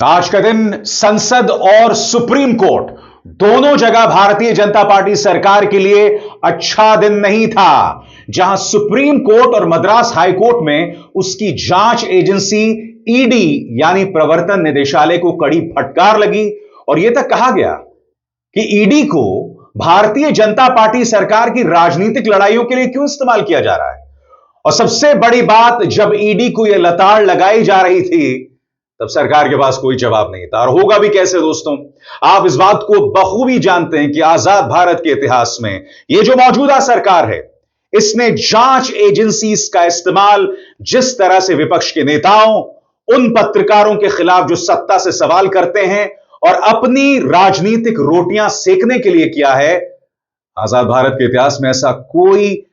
आज का दिन संसद और सुप्रीम कोर्ट दोनों जगह भारतीय जनता पार्टी सरकार के लिए अच्छा दिन नहीं था। जहां सुप्रीम कोर्ट और मद्रास हाई कोर्ट में उसकी जांच एजेंसी ईडी यानी प्रवर्तन निदेशालय को कड़ी फटकार लगी और यह तक कहा गया कि ईडी को भारतीय जनता पार्टी सरकार की राजनीतिक लड़ाइयों के लिए क्यों इस्तेमाल किया जा रहा है। और सबसे बड़ी बात, जब ईडी को यह लताड़ लगाई जा रही थी तब सरकार के पास कोई जवाब नहीं था। और होगा भी कैसे दोस्तों, आप इस बात को बखूबी जानते हैं कि आजाद भारत के इतिहास में यह जो मौजूदा सरकार है, इसने जांच एजेंसीज का इस्तेमाल जिस तरह से विपक्ष के नेताओं, उन पत्रकारों के खिलाफ जो सत्ता से सवाल करते हैं और अपनी राजनीतिक रोटियां सेकने के लिए किया है, आजाद भारत के इतिहास में ऐसा कोई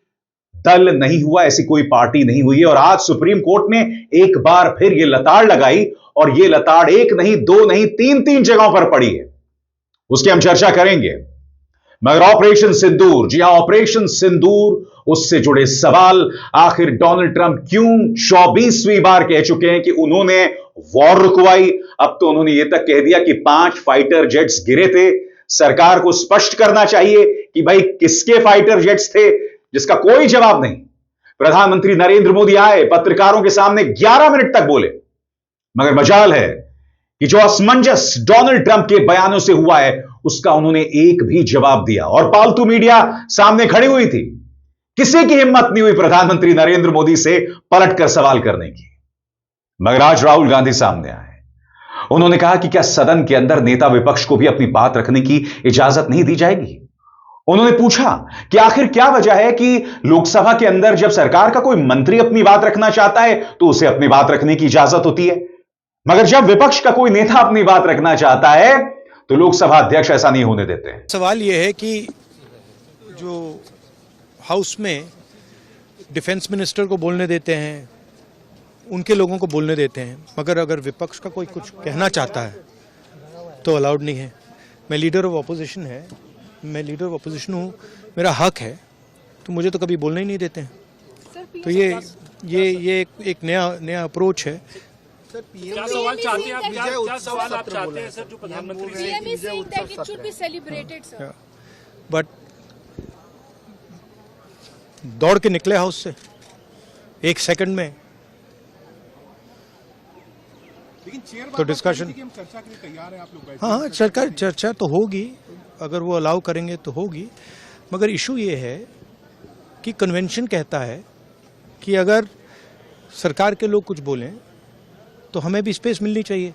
दल नहीं हुआ, ऐसी कोई पार्टी नहीं हुई है। और आज सुप्रीम कोर्ट ने एक बार फिर यह लताड़ लगाई और यह लताड़ एक नहीं, दो नहीं, तीन जगहों पर पड़ी है। उसकी हम चर्चा करेंगे। मगर ऑपरेशन सिंदूर, जी हां, ऑपरेशन सिंदूर, उससे जुड़े सवाल, आखिर डोनाल्ड ट्रंप क्यों 24वीं बार कह चुके हैं कि उन्होंने वॉर रुकवाई। अब तो उन्होंने यह तक कह दिया कि 5 फाइटर जेट्स गिरे थे। सरकार को स्पष्ट करना चाहिए कि भाई किसके फाइटर जेट्स थे, जिसका कोई जवाब नहीं। प्रधानमंत्री नरेंद्र मोदी आए, पत्रकारों के सामने 11 मिनट तक बोले, मगर मजाल है कि जो असमंजस डोनाल्ड ट्रंप के बयानों से हुआ है उसका उन्होंने एक भी जवाब दिया। और पालतू मीडिया सामने खड़ी हुई थी, किसी की हिम्मत नहीं हुई प्रधानमंत्री नरेंद्र मोदी से पलटकर सवाल करने की। मगर आज राहुल गांधी सामने आए, उन्होंने कहा कि क्या सदन के अंदर नेता विपक्ष को भी अपनी बात रखने की इजाजत नहीं दी जाएगी। उन्होंने पूछा कि आखिर क्या वजह है कि लोकसभा के अंदर जब सरकार का कोई मंत्री अपनी बात रखना चाहता है तो उसे अपनी बात रखने की इजाजत होती है, मगर जब विपक्ष का कोई नेता अपनी बात रखना चाहता है तो लोकसभा अध्यक्ष ऐसा नहीं होने देते हैं। सवाल यह है कि जो हाउस में डिफेंस मिनिस्टर को बोलने देते हैं, उनके लोगों को बोलने देते हैं, मगर अगर विपक्ष का कोई कुछ कहना चाहता है तो अलाउड नहीं है। मैं लीडर ऑफ ऑपोजिशन हूँ, मेरा हक है, तो मुझे तो कभी बोलने ही नहीं देते हैं। तो ये एक नया अप्रोच है। क्या सवाल चाहते हैं आप? क्या सवाल आप चाहते हैं सर, जो प्रधानमंत्री से? बट दौड़ के निकले हाउस से 1 सेकंड में, तो डिस्कशन, चर्चा के लिए तैयार हैं आप लोग? हाँ, चर्चा तो होगी, अगर वो अलाउ करेंगे तो होगी। मगर इशू ये है कि कन्वेंशन कहता है कि अगर सरकार के लोग कुछ बोलें तो हमें भी स्पेस मिलनी चाहिए।